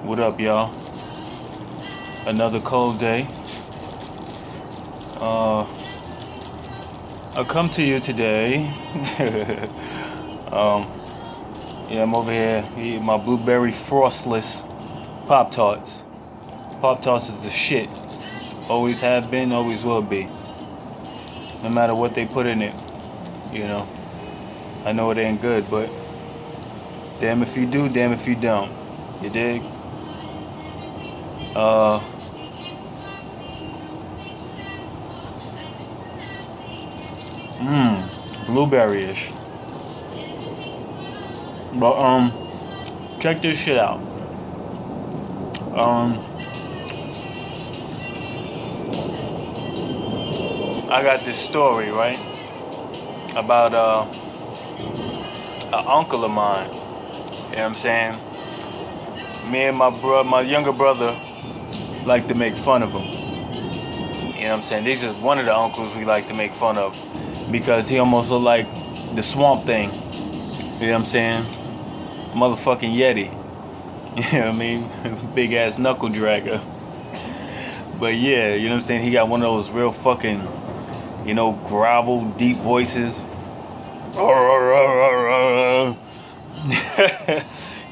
What up, y'all? Another cold day. I come to you today. I'm over here eating my blueberry frostless Pop-Tarts. Pop-Tarts is the shit. Always have been, always will be. No matter what they put in it, you know. I know it ain't good, but damn if you do, damn if you don't. You dig? Blueberry-ish. But check this shit out. I got this story, right? About an uncle of mine. You know what I'm saying? Me and my younger brother like to make fun of him. You know what I'm saying? These is one of the uncles we like to make fun of because he almost look like the Swamp Thing. You know what I'm saying? Motherfucking Yeti. You know what I mean? Big ass knuckle dragger. But yeah, you know what I'm saying? He got one of those real fucking, gravel, deep voices.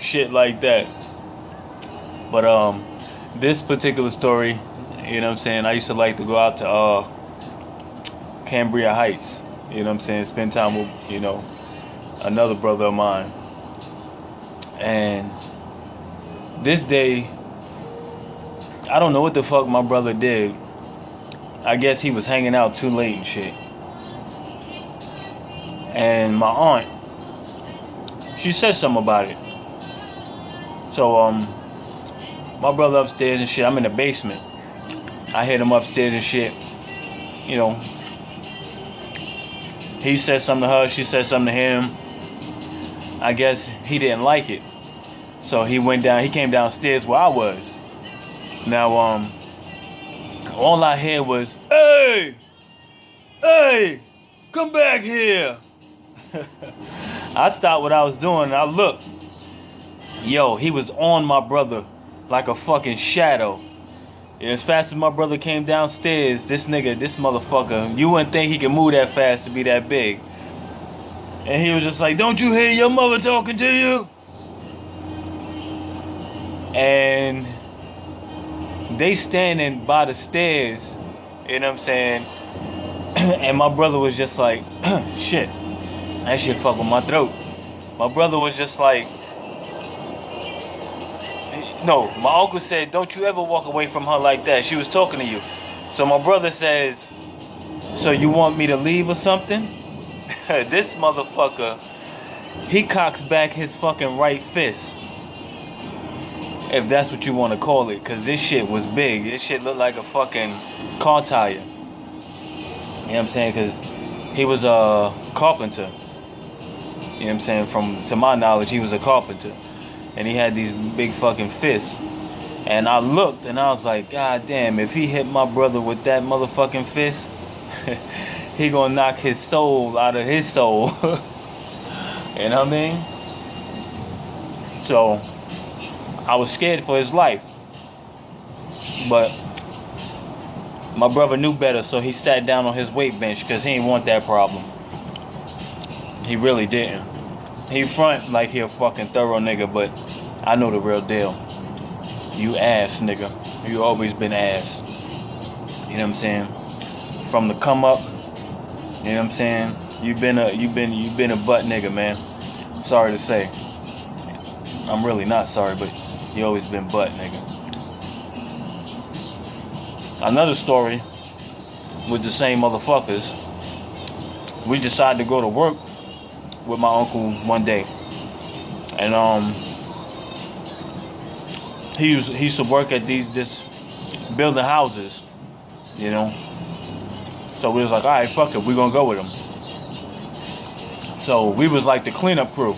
Shit like that. But this particular story, you know what I'm saying, I used to like to go out to Cambria Heights, you know what I'm saying, spend time with, another brother of mine. And this day, I don't know what the fuck my brother did. I guess he was hanging out too late and shit. And my aunt, she said something about it. So, my brother upstairs and shit, I'm in the basement. I hit him upstairs and shit. He said something to her, she said something to him. I guess he didn't like it. So he came downstairs where I was. Now, all I heard was, "Hey! Hey! Come back here!" I stopped what I was doing and I looked. Yo, he was on my brother like a fucking shadow. As fast as my brother came downstairs, this motherfucker, you wouldn't think he could move that fast to be that big. And he was just like, "Don't you hear your mother talking to you?" And they standing by the stairs, you know what I'm saying? And my brother was just like, shit, that shit fuck with my throat. My brother was just like, no, my uncle said, "Don't you ever walk away from her like that. She was talking to you." So my brother says, "So you want me to leave or something?" This motherfucker, he cocks back his fucking right fist. If that's what you want to call it. Because this shit was big. This shit looked like a fucking car tire. You know what I'm saying? Because he was a carpenter. You know what I'm saying? To my knowledge, he was a carpenter. And he had these big fucking fists. And I looked and I was like, God damn, if he hit my brother with that motherfucking fist, he gonna knock his soul out of his soul. You know what I mean? So, I was scared for his life. But my brother knew better, so he sat down on his weight bench because he didn't want that problem. He really didn't. He front like he a fucking thorough nigga, but I know the real deal. You ass nigga. You always been ass. You know what I'm saying? From the come up, you know what I'm saying? You've been a butt nigga, man. Sorry to say. I'm really not sorry, but you always been butt nigga. Another story with the same motherfuckers. We decided to go to work with my uncle one day, and he used to work at this building houses, So we was like, all right, fuck it, we gonna go with him. So we was like the cleanup crew.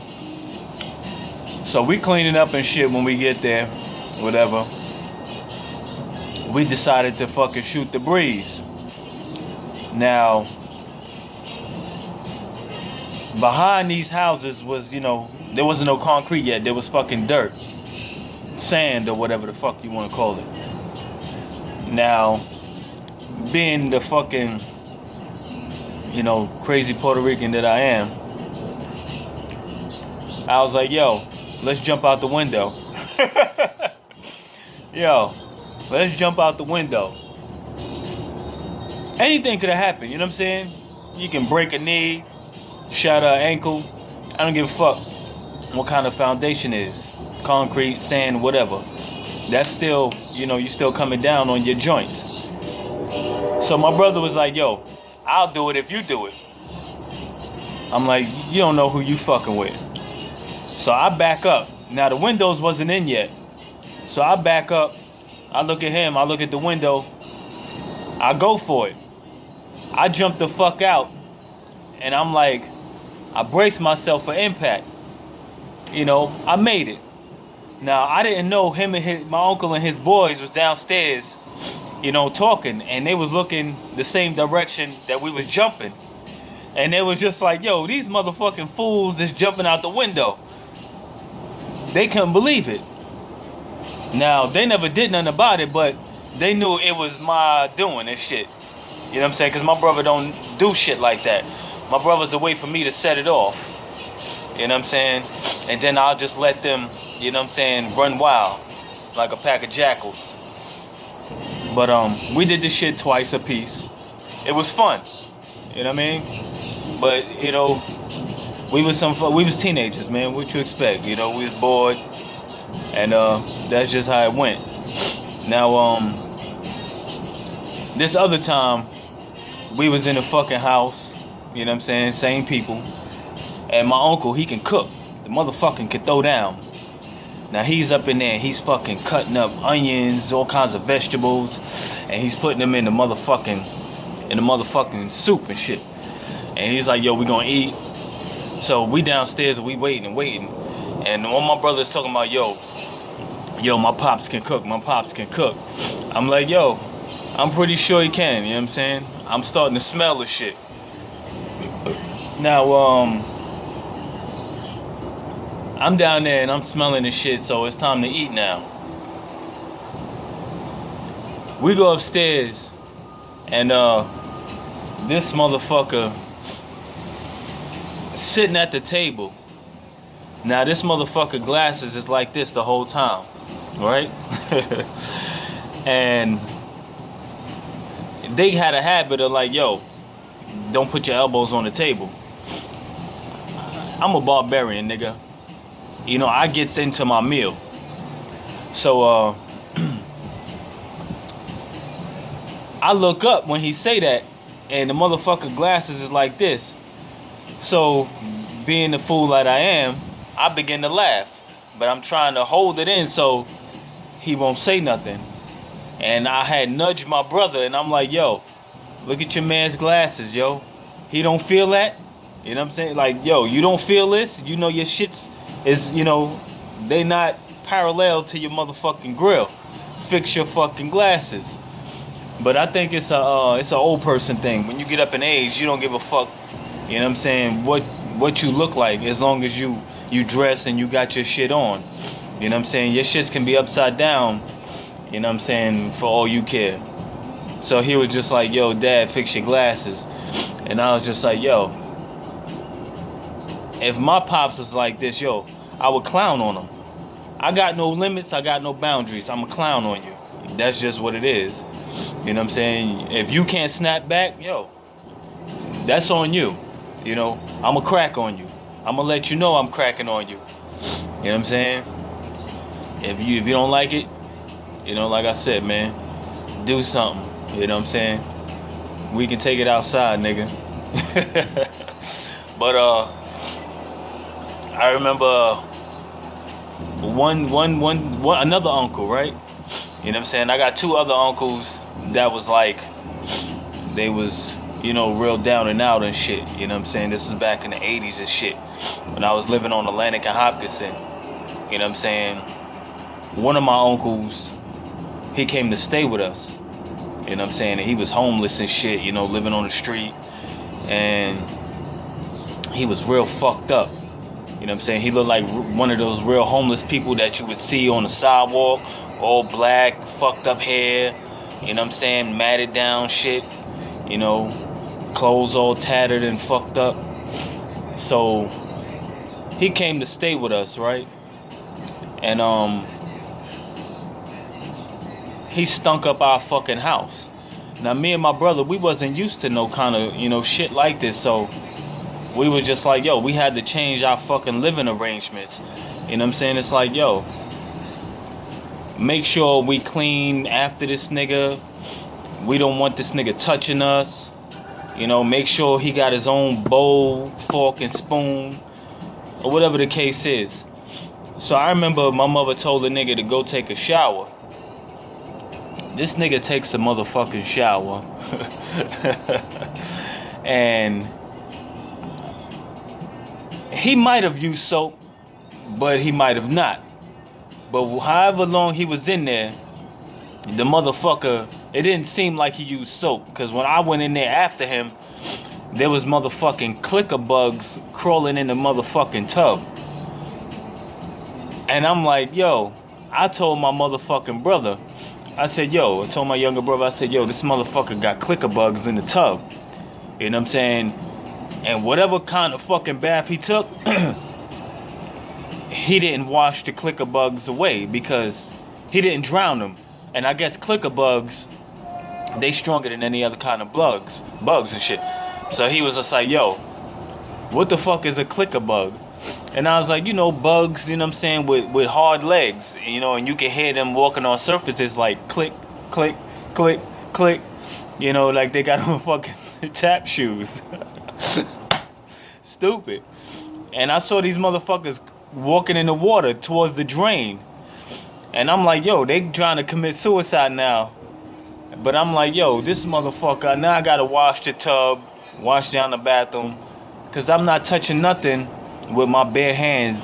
So we cleaning up and shit when we get there, whatever. We decided to fucking shoot the breeze. Now, behind these houses was, there wasn't no concrete yet. There was fucking dirt. sand or whatever the fuck you want to call it. Now, being the fucking, crazy Puerto Rican that I am, I was like, yo, let's jump out the window. Yo, let's jump out the window. Anything could have happened, you know what I'm saying? You can break a knee, shatter an ankle. I don't give a fuck what kind of foundation is. Concrete, sand, whatever. That's still, you still coming down on your joints. So my brother was like, yo, I'll do it if you do it. I'm like, you don't know who you fucking with. So I back up. Now the windows wasn't in yet. So I back up. I look at him. I look at the window. I go for it. I jump the fuck out. And I'm like, I brace myself for impact. I made it. Now, I didn't know him and my uncle and his boys was downstairs, talking. And they was looking the same direction that we was jumping. And they was just like, yo, these motherfucking fools is jumping out the window. They couldn't believe it. Now, they never did nothing about it, but they knew it was my doing and shit. You know what I'm saying? Because my brother don't do shit like that. My brother's a way for me to set it off. You know what I'm saying? And then I'll just let them, run wild. Like a pack of jackals. But we did this shit twice a piece. It was fun. You know what I mean? But, we was teenagers, man. What you expect? We was bored. And that's just how it went. Now, this other time, we was in a fucking house. You know what I'm saying? Same people. And my uncle, he can cook. The motherfucking can throw down. Now he's up in there, he's fucking cutting up onions, all kinds of vegetables, and he's putting them in the motherfucking soup and shit. And he's like, yo, we gonna eat. So we downstairs and we waiting. And all my brothers talking about, yo, my pops can cook, I'm like, yo, I'm pretty sure he can, you know what I'm saying? I'm starting to smell the shit. Now, I'm down there and I'm smelling the shit, so it's time to eat now. We go upstairs and this motherfucker sitting at the table. Now this motherfucker glasses is like this the whole time, right? And they had a habit of like, yo, don't put your elbows on the table. I'm a barbarian, nigga. I gets into my meal. So I look up when he say that, and the motherfucker glasses is like this. So being the fool that I am, I begin to laugh. But I'm trying to hold it in so he won't say nothing. And I had nudged my brother, and I'm like, yo, look at your man's glasses, yo. He don't feel that? You know what I'm saying? Like, yo, you don't feel this? Your shits is, they not parallel to your motherfucking grill. Fix your fucking glasses. But I think it's an old person thing. When you get up in age, you don't give a fuck, you know what I'm saying, what you look like, as long as you dress and you got your shit on. You know what I'm saying? Your shits can be upside down, you know what I'm saying, for all you care. So he was just like, yo, dad, fix your glasses. And I was just like, yo, if my pops was like this, yo, I would clown on him. I got no limits, I got no boundaries. I'm a clown on you. That's just what it is. You know what I'm saying? If you can't snap back, yo, that's on you. I'm a crack on you. I'm gonna let you know I'm cracking on you. You know what I'm saying? If you don't like it, like I said, man, do something. You know what I'm saying? We can take it outside, nigga. But I remember another uncle, right? You know what I'm saying? I got two other uncles that was like, they was, real down and out and shit. You know what I'm saying? This is back in the 80s and shit. When I was living on Atlantic and Hopkinson. You know what I'm saying? One of my uncles, he came to stay with us. You know what I'm saying? And he was homeless and shit, living on the street. And he was real fucked up. You You know what I'm saying? He looked like one of those real homeless people that you would see on the sidewalk, all black, fucked up hair, you know what I'm saying, matted down shit, you know, clothes all tattered and fucked up. So he came to stay with us, right? And he stunk up our fucking house. Now me and my brother, we wasn't used to no kind of, you know, shit like this, so we were just like, yo, we had to change our fucking living arrangements. You know what I'm saying? It's like, yo, make sure we clean after this nigga. We don't want this nigga touching us. You know, make sure he got his own bowl, fork, and spoon, or whatever the case is. So I remember my mother told the nigga to go take a shower. This nigga takes a motherfucking shower. And he might have used soap, but he might have not. But however long he was in there, the motherfucker, it didn't seem like he used soap. Because when I went in there after him, there was motherfucking clicker bugs crawling in the motherfucking tub. And I'm like, yo, I told my motherfucking brother, I told my younger brother, I said, yo, this motherfucker got clicker bugs in the tub. You know what I'm saying? And whatever kind of fucking bath he took, he didn't wash the clicker bugs away because he didn't drown them. And I guess clicker bugs, they stronger than any other kind of bugs and shit. So he was just like, yo, what the fuck is a clicker bug? And I was like, you know, bugs, you know what I'm saying, with hard legs, you know, and you can hear them walking on surfaces like click, click, click, click, you know, like they got on fucking tap shoes. Stupid. And I saw these motherfuckers walking in the water towards the drain. And I'm like, yo, they trying to commit suicide now. But I'm like, yo, this motherfucker, now I gotta wash the tub, wash down the bathroom, because I'm not touching nothing with my bare hands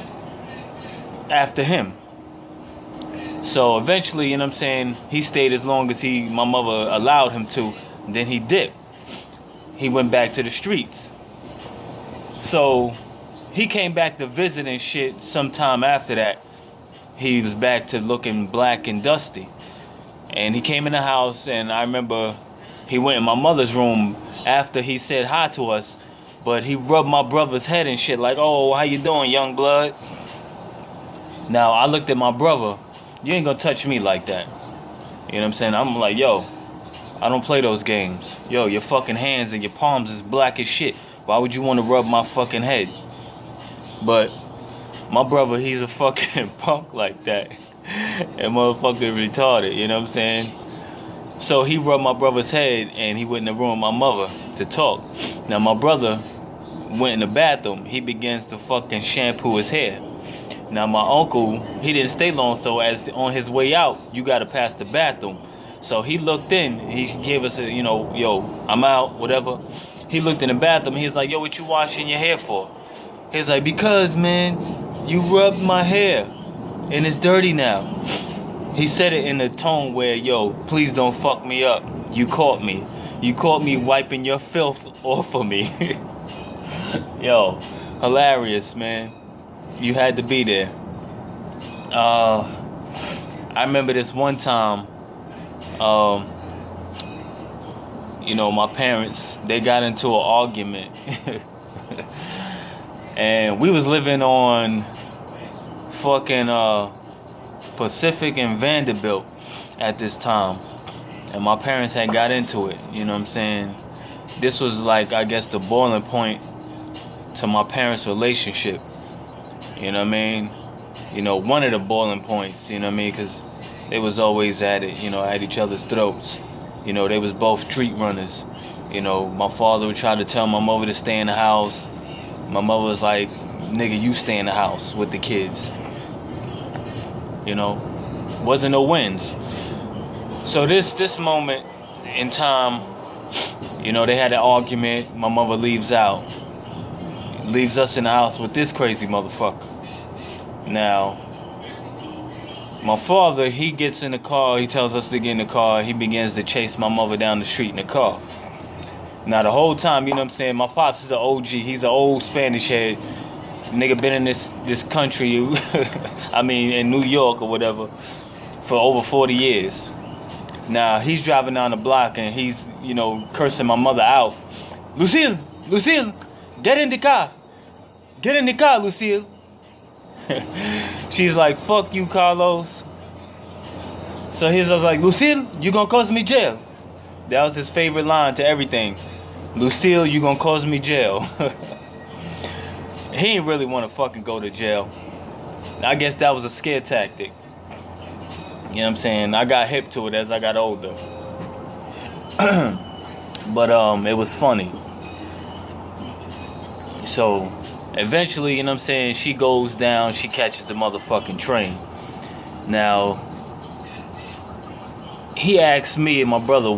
after him. So eventually, you know what I'm saying, he stayed as long as my mother allowed him to. Then he dipped. He went back to the streets. So he came back to visit and shit sometime after that. He was back to looking black and dusty. And he came in the house, and I remember he went in my mother's room after he said hi to us. But he rubbed my brother's head and shit like, oh, how you doing, young blood? Now, I looked at my brother. You ain't gonna touch me like that. You know what I'm saying? I'm like, yo, I don't play those games. Yo, your fucking hands and your palms is black as shit. Why would you want to rub my fucking head? But my brother, he's a fucking punk like that. And motherfucker retarded, you know what I'm saying? So he rubbed my brother's head and he went in the room with my mother to talk. Now my brother went in the bathroom. He begins to fucking shampoo his hair. Now my uncle, he didn't stay long, so as on his way out, you gotta pass the bathroom. So he looked in, he gave us a, you know, yo, I'm out, whatever. He looked in the bathroom, he was like, yo, what you washing your hair for? He's like, because, man, you rubbed my hair and it's dirty now. He said it in a tone where, yo, please don't fuck me up. You caught me. You caught me wiping your filth off of me. Yo, hilarious, man. You had to be there. I remember this one time, you know, my parents, they got into an argument. And we was living on fucking Pacific and Vanderbilt at this time. And my parents had got into it, you know what I'm saying? This was like, I guess, the boiling point to my parents' relationship. You know what I mean? You know, one of the boiling points, you know what I mean? Because they was always at it, you know, at each other's throats. You know, they was both street runners. You know, my father would try to tell my mother to stay in the house. My mother was like, nigga, you stay in the house with the kids. You know, wasn't no wins. So this moment in time, you know, they had an argument. My mother leaves out. Leaves us in the house with this crazy motherfucker. Now, my father, he gets in the car. He tells us to get in the car. He begins to chase my mother down the street in the car. Now, the whole time, you know what I'm saying, my pops is an OG. He's an old Spanish head. Nigga been in this country, I mean in New York or whatever, for over 40 years. Now he's driving down the block and he's, you know, cursing my mother out. Lucille, get in the car. Get in the car, Lucille. She's like, fuck you, Carlos. So he's just like, Lucille, you gonna cause me jail. That was his favorite line to everything. Lucille, you gonna cause me jail. He didn't really want to fucking go to jail. I guess that was a scare tactic. You know what I'm saying? I got hip to it as I got older. But it was funny. So eventually, you know what I'm saying, she goes down, she catches the motherfucking train. Now, he asked me and my brother,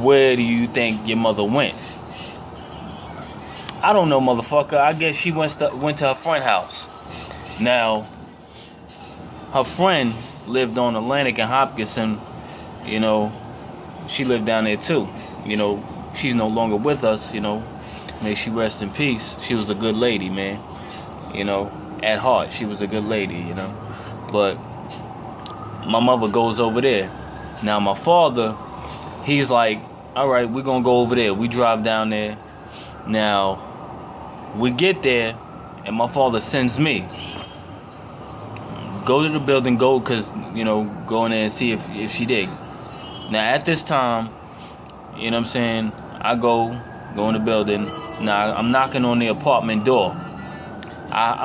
where do you think your mother went? I don't know, motherfucker. I guess she went to her friend's house. Now, her friend lived on Atlantic and Hopkinson. You know, she lived down there too. You know, she's no longer with us, you know. May she rest in peace. She was a good lady, man. You know, at heart, she was a good lady, you know. But my mother goes over there. Now, my father, he's like, all right, we're going to go over there. We drive down there. Now, we get there, and my father sends me. Go to the building, because, you know, go in there and see if she did. Now, at this time, you know what I'm saying, I go in the building. Now, I'm knocking on the apartment door.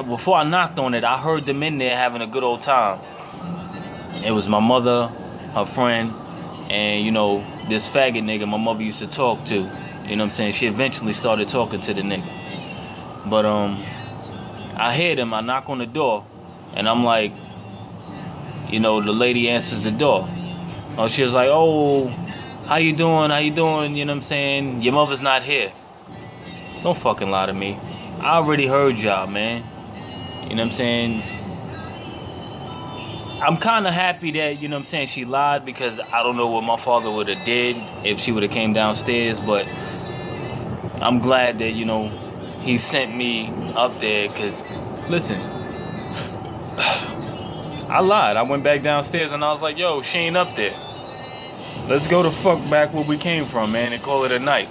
Before I knocked on it, I heard them in there having a good old time. It was my mother, her friend, and, you know, this faggot nigga my mother used to talk to. You know what I'm saying? She eventually started talking to the nigga. But, I hear them, I knock on the door, and I'm like, you know, the lady answers the door. Oh, she was like, oh, how you doing? You know what I'm saying? Your mother's not here. Don't fucking lie to me. I already heard y'all, man. You know what I'm saying? I'm kind of happy that, you know what I'm saying, she lied, because I don't know what my father would have did if she would have came downstairs, but I'm glad that, you know, he sent me up there, because, listen, I lied. I went back downstairs and I was like, yo, she ain't up there. Let's go the fuck back where we came from, man, and call it a night.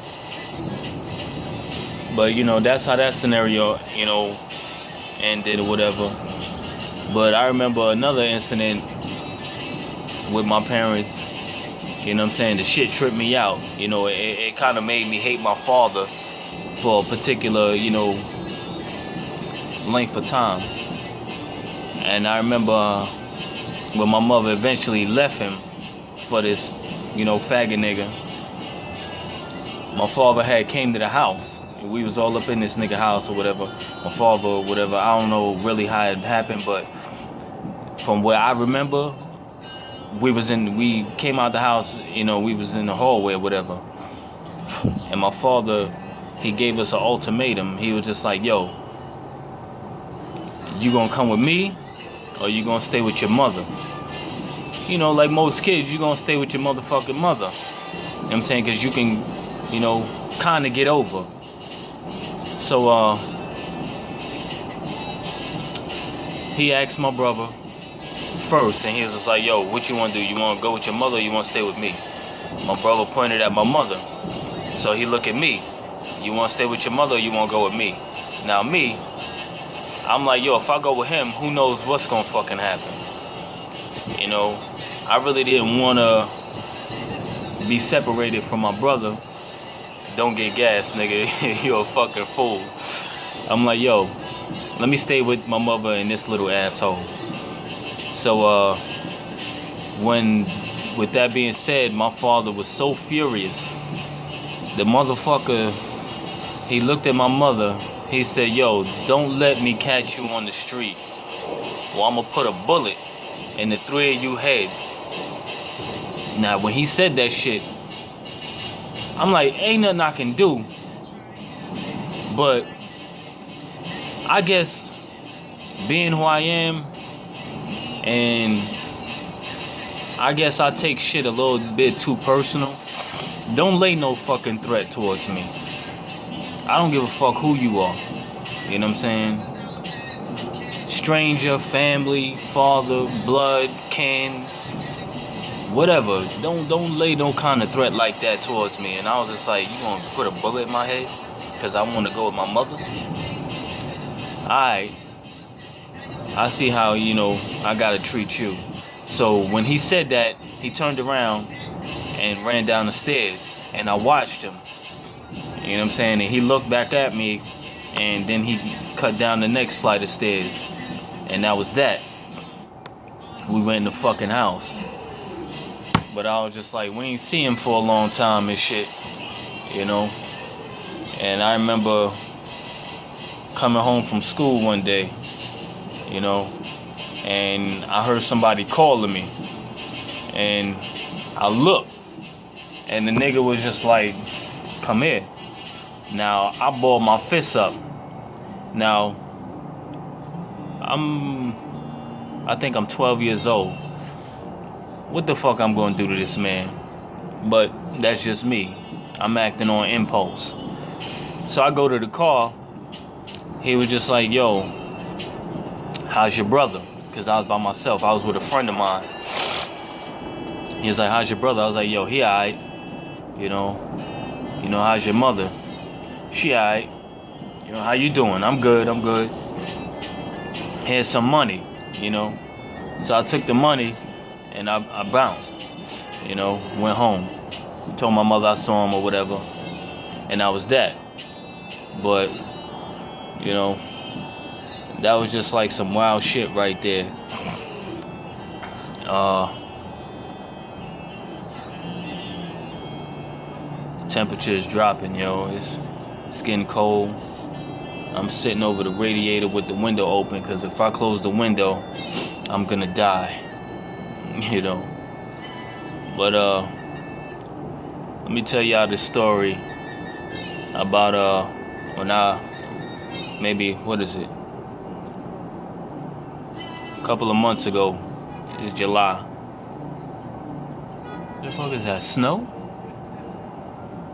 But, you know, that's how that scenario, you know, ended or whatever. But I remember another incident with my parents. You know what I'm saying? The shit tripped me out. You know, it kind of made me hate my father for a particular, you know, length of time. And I remember when my mother eventually left him for this, you know, faggot nigga. My father had came to the house. We was all up in this nigga house or whatever. My father or whatever. I don't know really how it happened, but from where I remember, we came out the house, you know, we was in the hallway or whatever. And my father, he gave us an ultimatum. He was just like, yo, you gonna come with me or you gonna stay with your mother? You know, like most kids, you gonna stay with your motherfucking mother. You know what I'm saying? Because you can, you know, kind of get over. So, he asked my brother first, and he was just like, yo, what you want to do? You want to go with your mother or you want to stay with me? My brother pointed at my mother. So he looked at me. You want to stay with your mother or you want to go with me? Now me, I'm like, yo, if I go with him, who knows what's going to fucking happen? You know, I really didn't want to be separated from my brother. Don't get gas, nigga. You're a fucking fool. I'm like, yo, let me stay with my mother and this little asshole. So, with that being said, my father was so furious. The motherfucker, he looked at my mother. He said, yo, don't let me catch you on the street, or I'm gonna put a bullet in the three of you head. Now, when he said that shit, I'm like, ain't nothing I can do. But I guess being who I am, and I guess I take shit a little bit too personal. Don't lay no fucking threat towards me. I don't give a fuck who you are. You know what I'm saying? stranger, family, father, blood, kin, whatever. Don't lay no kind of threat like that towards me. And I was just like, you gonna put a bullet in my head because I want to go with my mother? Alright, I see how, I gotta treat you. So when he said that, he turned around and ran down the stairs, and I watched him. You know what I'm saying? And he looked back at me, and then he cut down the next flight of stairs, and that was that. We went in the fucking house. But I was just like, we ain't see him for a long time and shit, And I remember coming home from school one day, and I heard somebody calling me, and I looked, and the nigga was just like, come here. Now, I balled my fists up. Now, I think I'm 12 years old. What the fuck I'm gonna do to this man? But that's just me. I'm acting on impulse. So I go to the car. He was just like, yo, how's your brother? Because I was by myself. I was with a friend of mine. He was like, how's your brother? I was like, yo, he alright. How's your mother? She alright. How you doing? I'm good. Here's some money, So I took the money and I bounced, went home. Told my mother I saw him or whatever. And that was that. But, that was just like some wild shit right there. Temperature is dropping, yo. It's getting cold. I'm sitting over the radiator with the window open, because if I close the window, I'm gonna die. But let me tell y'all this story about when a couple of months ago. It's July. What the fuck is that? Snow?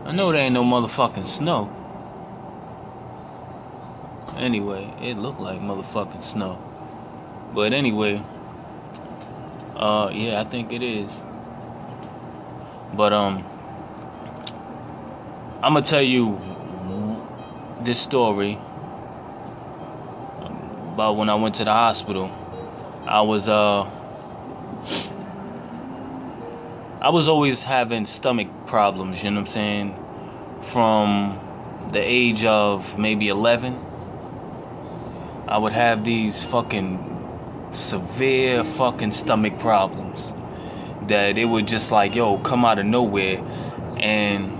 I know there ain't no motherfucking snow. Anyway, it looked like motherfucking snow. But anyway, yeah, I think it is. But I'm gonna tell you this story about when I went to the hospital. I was always having stomach problems, you know what I'm saying? From the age of maybe 11, I would have these fucking severe fucking stomach problems that it would just like, come out of nowhere. And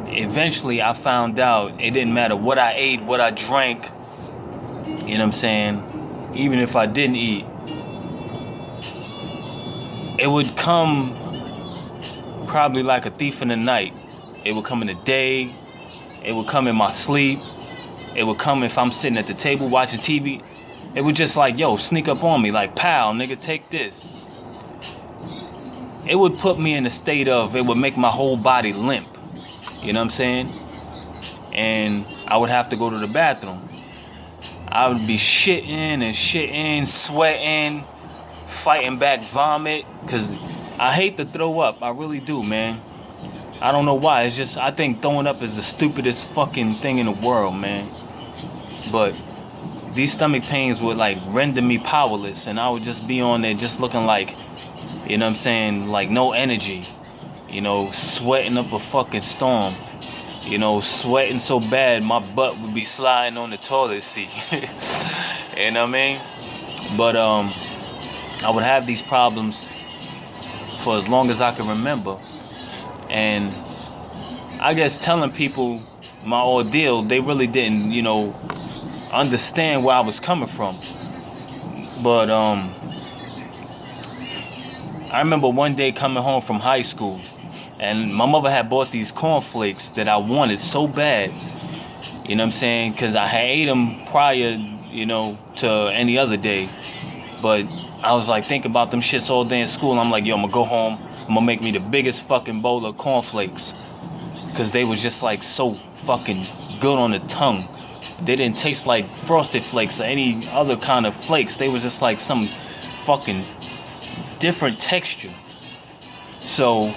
eventually I found out it didn't matter what I ate, what I drank, you know what I'm saying? Even if I didn't eat, it would come probably like a thief in the night. It would come in the day. It would come in my sleep. It would come if I'm sitting at the table watching TV. It would just like, sneak up on me like, pal, nigga, take this. It would put me in a state of, it would make my whole body limp. You know what I'm saying? And I would have to go to the bathroom. I would be shitting, sweating, fighting back vomit, because I hate to throw up. I really do, man. I don't know why. It's just, I think throwing up is the stupidest fucking thing in the world, man. But these stomach pains would like render me powerless, and I would just be on there just looking like, you know what I'm saying, like no energy. Sweating up a fucking storm. Sweating so bad my butt would be sliding on the toilet seat. You know what I mean? But I would have these problems for as long as I can remember. And I guess telling people my ordeal, they really didn't, understand where I was coming from. But I remember one day coming home from high school, and my mother had bought these cornflakes that I wanted so bad. You know what I'm saying? Because I had ate them prior, to any other day. But I was like thinking about them shits all day in school. I'm like, I'm gonna go home. I'm gonna make me the biggest fucking bowl of cornflakes. Because they was just like so fucking good on the tongue. They didn't taste like Frosted Flakes or any other kind of flakes. They was just like some fucking different texture. So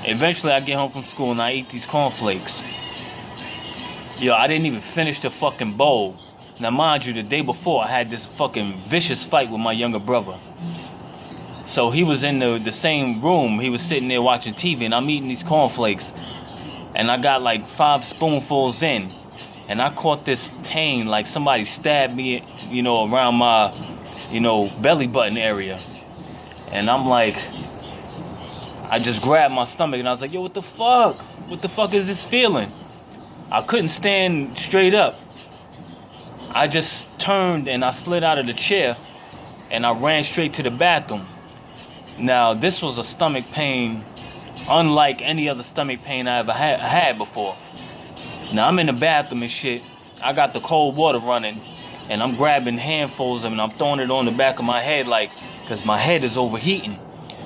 eventually I get home from school and I eat these cornflakes. Yo, I didn't even finish the fucking bowl. Now mind you, the day before I had this fucking vicious fight with my younger brother. So he was in the same room. He was sitting there watching TV and I'm eating these cornflakes. And I got like 5 spoonfuls in. And I caught this pain like somebody stabbed me, you know, around my, you know, belly button area. And I'm like, I just grabbed my stomach and I was like, yo, what the fuck? What the fuck is this feeling? I couldn't stand straight up. I just turned and I slid out of the chair and I ran straight to the bathroom. Now, this was a stomach pain unlike any other stomach pain I ever had before. Now, I'm in the bathroom and shit. I got the cold water running and I'm grabbing handfuls of it and I'm throwing it on the back of my head like, because my head is overheating.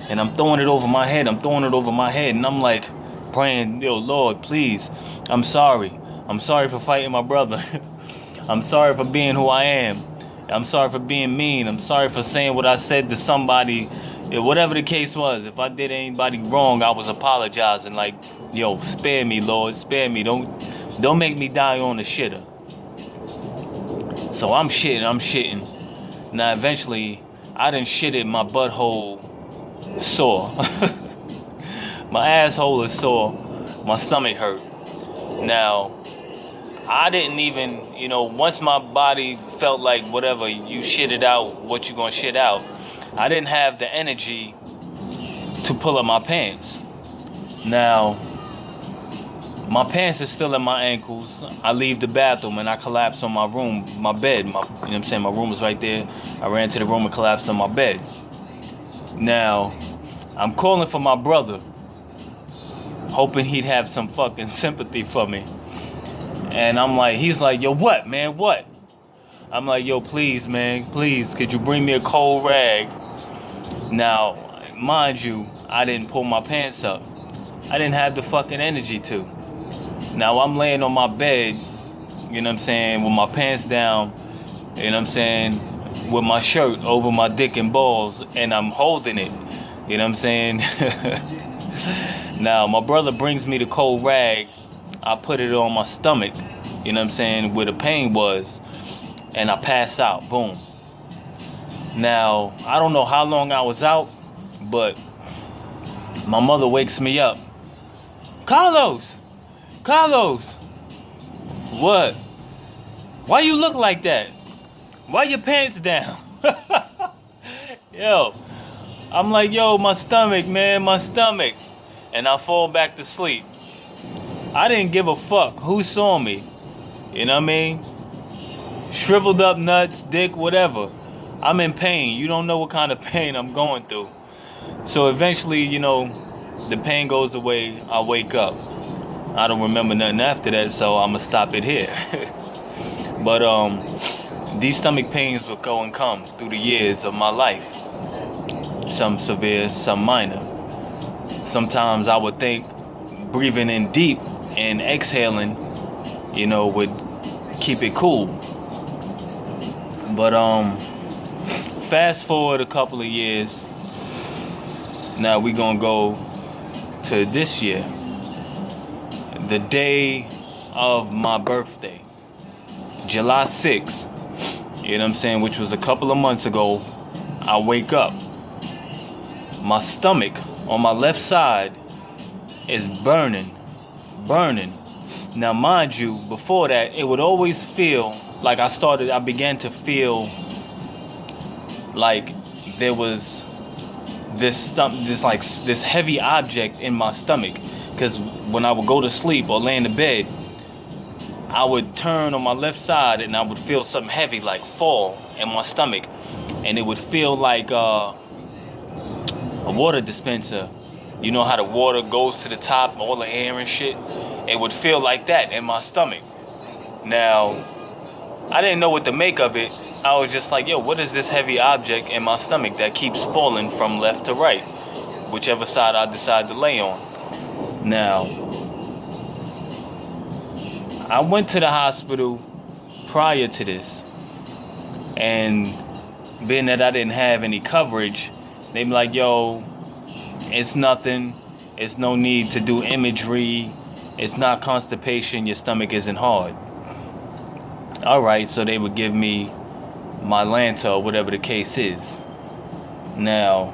And I'm throwing it over my head. And I'm like praying, yo, Lord, please, I'm sorry. I'm sorry for fighting my brother. I'm sorry for being who I am. I'm sorry for being mean. I'm sorry for saying what I said to somebody. Whatever the case was, if I did anybody wrong, I was apologizing. Like, yo, spare me, Lord, spare me. Don't make me die on the shitter. So I'm shitting. Now, eventually, I done shitted my butthole sore. My asshole is sore. My stomach hurt. Now, I didn't even, you know, once my body felt like whatever, you shit it out, what you gonna shit out, I didn't have the energy to pull up my pants. Now, my pants are still at my ankles. I leave the bathroom and I collapse on my bed. You know what I'm saying? My room was right there. I ran to the room and collapsed on my bed. Now, I'm calling for my brother, hoping he'd have some fucking sympathy for me. And I'm like, he's like, yo, what, man, what? I'm like, yo, please, man, please, could you bring me a cold rag? Now, mind you, I didn't pull my pants up. I didn't have the fucking energy to. Now, I'm laying on my bed, you know what I'm saying, with my pants down, you know what I'm saying, with my shirt over my dick and balls, and I'm holding it, you know what I'm saying? Now, my brother brings me the cold rag. I put it on my stomach, you know what I'm saying, where the pain was, and I pass out, boom. Now, I don't know how long I was out, but my mother wakes me up. Carlos! What? Why you look like that? Why your pants down? Yo, I'm like, yo, my stomach, man, my stomach. And I fall back to sleep. I didn't give a fuck who saw me. You know what I mean? Shriveled up nuts, dick, whatever. I'm in pain. You don't know what kind of pain I'm going through. So eventually, you know, the pain goes away. I wake up. I don't remember nothing after that, so I'm going to stop it here. But these stomach pains will go and come through the years of my life. Some severe, some minor. Sometimes I would think breathing in deep and exhaling, you know, would keep it cool. But fast forward a couple of years. Now we gonna go to this year, the day of my birthday, July 6th. You know what I'm saying? Which was a couple of months ago. I wake up. My stomach on my left side is burning. Now, mind you, before that, it would always feel like I began to feel like there was this heavy object in my stomach. Because when I would go to sleep or lay in the bed, I would turn on my left side and I would feel something heavy like fall in my stomach. And it would feel like a water dispenser. You know how the water goes to the top, all the air and shit? It would feel like that in my stomach. Now, I didn't know what to make of it. I was just like, yo, what is this heavy object in my stomach that keeps falling from left to right? Whichever side I decide to lay on. Now, I went to the hospital prior to this. And being that I didn't have any coverage, they be like, yo, it's nothing. It's no need to do imagery. It's not constipation. Your stomach isn't hard. All right, so they would give me my Lanta or whatever the case is. Now,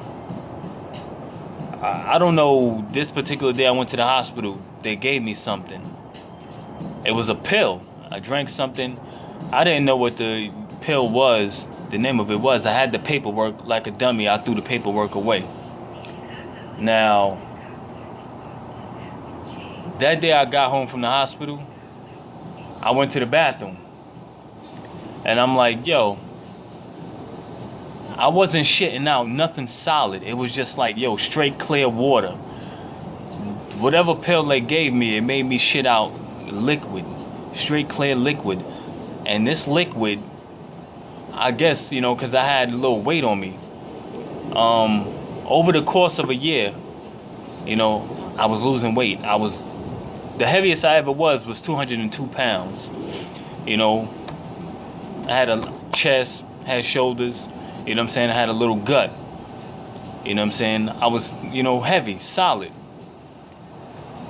I don't know, this particular day I went to the hospital, they gave me something. It was a pill. I drank something. I didn't know what the pill was, the name of it was. I had the paperwork like a dummy. I threw the paperwork away. Now, that day I got home from the hospital, I went to the bathroom. And I'm like, yo, I wasn't shitting out nothing solid. It was just like, yo, straight clear water. Whatever pill they gave me, it made me shit out liquid. Straight clear liquid. And this liquid, I guess, you know, because I had a little weight on me. Over the course of a year, you know, I was losing weight. The heaviest I ever was 202 pounds. You know, I had a chest, had shoulders, you know what I'm saying? I had a little gut. You know what I'm saying? I was, you know, heavy, solid.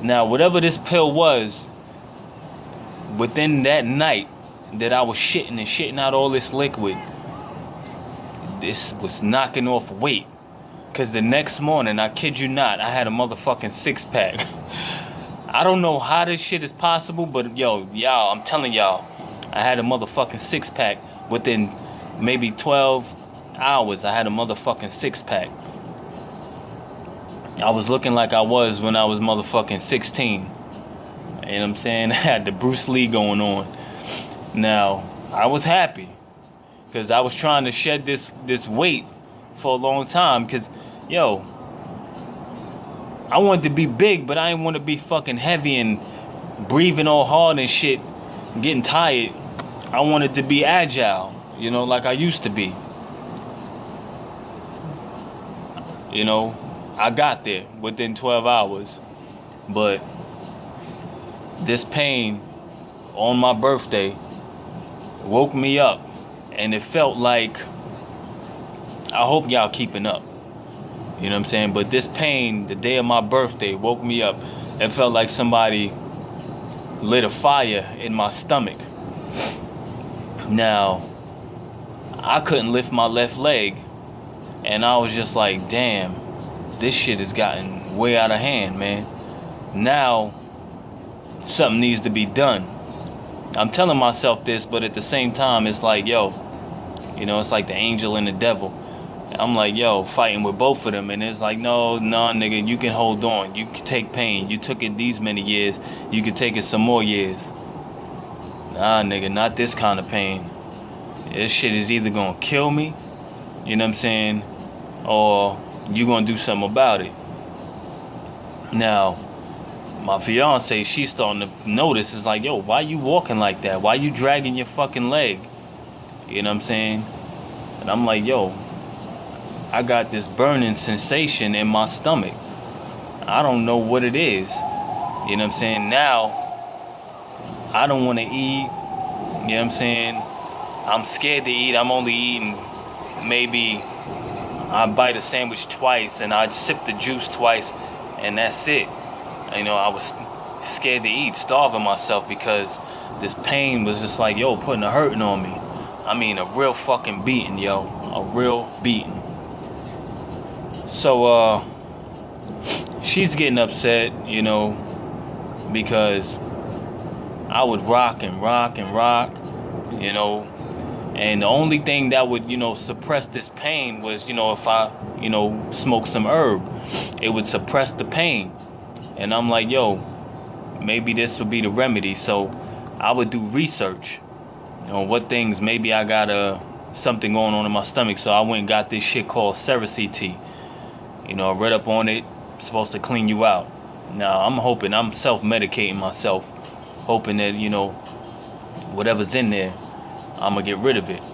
Now, whatever this pill was, within that night that I was shitting out all this liquid, this was knocking off weight. Because the next morning, I kid you not, I had a motherfucking 6-pack. I don't know how this shit is possible, but yo, y'all, I'm telling y'all, I had a motherfucking 6-pack within maybe 12 hours. I had a motherfucking 6-pack. I was looking like I was when I was motherfucking 16. You know what I'm saying? I had the Bruce Lee going on. Now, I was happy because I was trying to shed this weight for a long time. Because, yo, I wanted to be big, but I didn't want to be fucking heavy and breathing all hard and shit, getting tired. I wanted to be agile, you know, like I used to be. You know, I got there within 12 hours. But this pain on my birthday woke me up. And it felt like, I hope y'all keeping up. You know what I'm saying? But this pain, the day of my birthday, woke me up. It felt like somebody lit a fire in my stomach. Now, I couldn't lift my left leg. And I was just like, damn, this shit has gotten way out of hand, man. Now, something needs to be done. I'm telling myself this, but at the same time, it's like, yo, you know, it's like the angel and the devil. I'm like, yo, fighting with both of them. And it's like, no, nigga, you can hold on. You can take pain. You took it these many years. You can take it some more years. Nah, nigga, not this kind of pain. This shit is either gonna kill me, you know what I'm saying, or you gonna do something about it. Now, my fiance, she's starting to notice. It's like, yo, why you walking like that? Why you dragging your fucking leg? You know what I'm saying? And I'm like, yo, I got this burning sensation in my stomach. I don't know what it is. You know what I'm saying? Now, I don't want to eat. You know what I'm saying? I'm scared to eat. I'm only eating maybe, I bite a sandwich twice and I sip the juice twice and that's it. You know, I was scared to eat, starving myself because this pain was just like, yo, putting a hurting on me. I mean, a real fucking beating, yo. A real beating. So, she's getting upset, you know, because I would rock, you know, and the only thing that would, you know, suppress this pain was, you know, if I, you know, smoke some herb, it would suppress the pain. And I'm like, yo, maybe this would be the remedy. So I would do research on what things, maybe I got something going on in my stomach. So I went and got this shit called Cerasee tea. You know, I read up on it. It's supposed to clean you out. Now, I'm hoping, I'm self-medicating myself, hoping that, you know, whatever's in there, I'm going to get rid of it.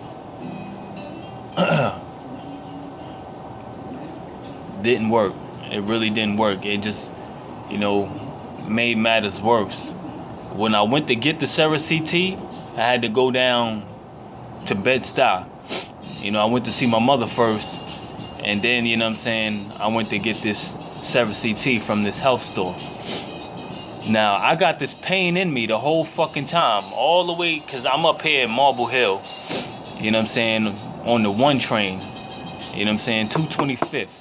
Didn't work. It really didn't work. It just, you know, made matters worse. when I went to get the Cera-CT, I had to go down to Bed-Stuy. You know, I went to see my mother first, and then, you know what I'm saying, I went to get this Cera-CT from this health store. Now, I got this pain in me the whole fucking time, all the way, because I'm up here in Marble Hill, you know what I'm saying, on the 1 train, you know what I'm saying, 225th.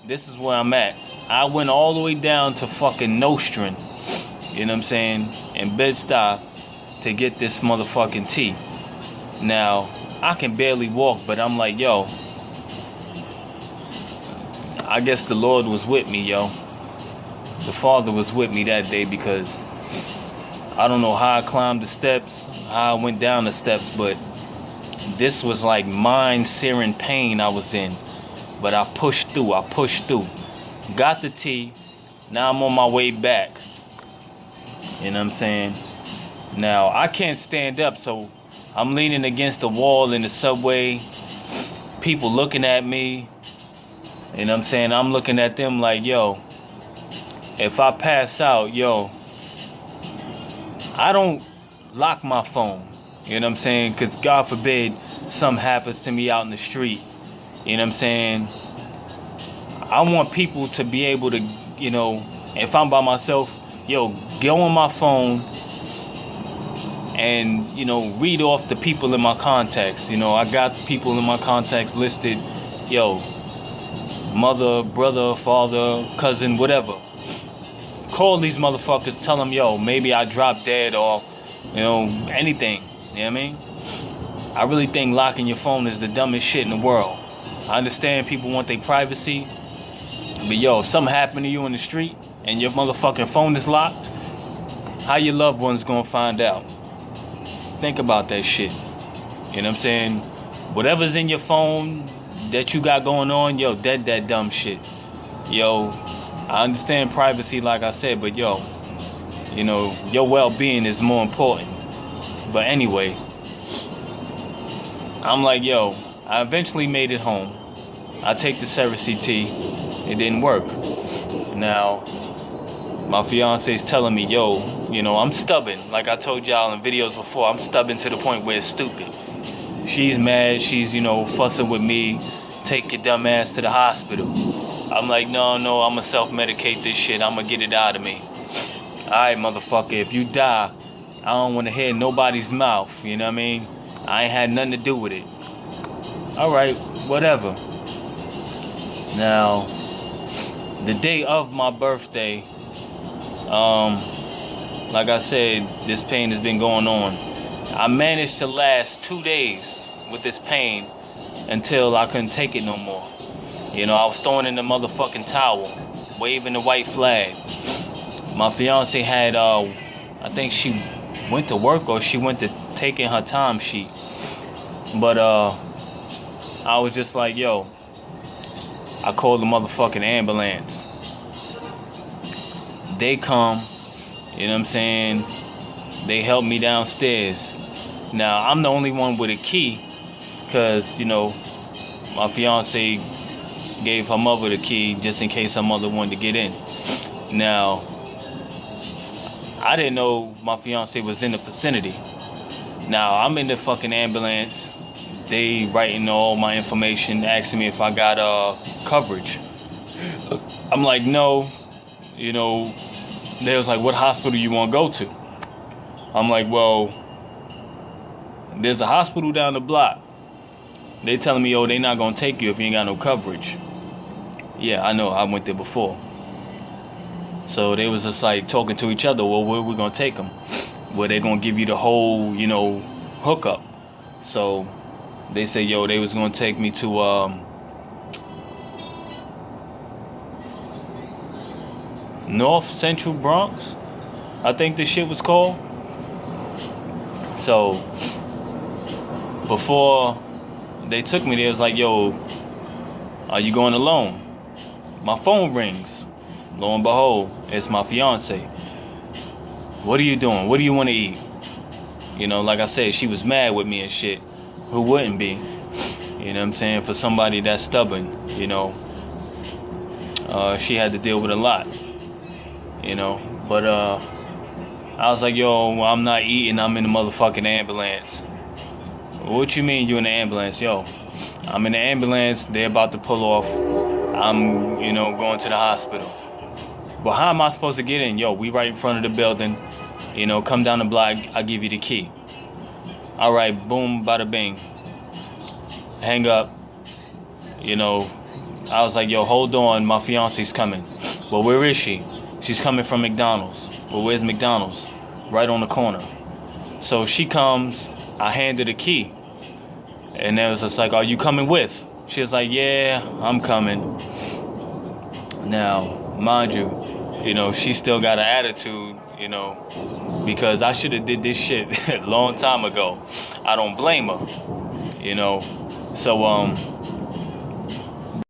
This is where I'm at. I went all the way down to fucking Nostrand, you know what I'm saying, in Bed-Stuy to get this motherfucking tea. Now, I can barely walk, but I'm like, yo, I guess the Lord was with me, yo. The Father was with me that day, because I don't know how I climbed the steps, how I went down the steps, but this was like mind-searing pain I was in. But I pushed through. Got the tea. Now I'm on my way back. You know what I'm saying? Now, I can't stand up, so I'm leaning against the wall in the subway. People looking at me. You know what I'm saying? I'm looking at them like, yo, if I pass out, yo, I don't lock my phone. You know what I'm saying? Because God forbid something happens to me out in the street. You know what I'm saying? I want people to be able to, you know, if I'm by myself, yo, go on my phone and, you know, read off the people in my contacts. You know, I got people in my contacts listed, yo, mother, brother, father, cousin, whatever. Call these motherfuckers, tell them, yo, maybe I dropped dead, or, you know, anything. You know what I mean? I really think locking your phone is the dumbest shit in the world. I understand people want their privacy, but yo, if something happened to you in the street and your motherfucking phone is locked, how your loved one's gonna find out? Think about that shit. You know what I'm saying? Whatever's in your phone that you got going on, yo, that dumb shit. Yo, I understand privacy, like I said, but yo, you know, your well-being is more important. But anyway, I'm like, yo, I eventually made it home. I take the Cera-CT. It didn't work. Now, my fiance's telling me, yo, you know, I'm stubborn. Like I told y'all in videos before, I'm stubborn to the point where it's stupid. She's mad. She's, you know, fussing with me. Take your dumb ass to the hospital. I'm like, no, I'm going to self-medicate this shit. I'm going to get it out of me. All right, motherfucker, if you die, I don't want to hear nobody's mouth. You know what I mean? I ain't had nothing to do with it. All right, whatever. Now, the day of my birthday, like I said, this pain has been going on. I managed to last 2 days with this pain until I couldn't take it no more. You know, I was throwing in the motherfucking towel, waving the white flag. My fiance had, I think she went to work or she went to take in her time sheet. But I was just like, yo, I called the motherfucking ambulance. They come, you know what I'm saying? They help me downstairs. Now, I'm the only one with a key because, you know, my fiance gave her mother the key just in case her mother wanted to get in. Now, I didn't know my fiance was in the vicinity. Now, I'm in the fucking ambulance. They writing all my information, asking me if I got coverage. I'm like, no. You know, they was like, what hospital you want to go to? I'm like, well, there's a hospital down the block. They telling me, oh, they not going to take you if you ain't got no coverage. Yeah, I know. I went there before. So they was just like talking to each other. Well, where we going to take them? Where they going to give you the whole, you know, hookup. So they said, yo, they was going to take me to North Central Bronx, I think this shit was called. So before they took me, they was like, yo, are you going alone? My phone rings. Lo and behold, it's my fiance. What are you doing? What do you want to eat? You know, like I said, she was mad with me and shit. Who wouldn't be? You know what I'm saying? For somebody that's stubborn, you know, she had to deal with a lot. You know, but I was like, yo, I'm not eating. I'm in the motherfucking ambulance. What you mean you in the ambulance? Yo, I'm in the ambulance. They're about to pull off. I'm, going to the hospital. But how am I supposed to get in? Yo, we right in front of the building. Come down the block. I'll give you the key. All right, boom, bada bing. Hang up. I was like, yo, hold on. My fiance's coming. Well, where is she? She's coming from McDonald's. Well, where's McDonald's? Right on the corner. So she comes. I hand her the key. And then it was just like, are you coming with? She was like, yeah, I'm coming. Now, mind you, she still got an attitude, because I should have did this shit a long time ago. I don't blame her, So,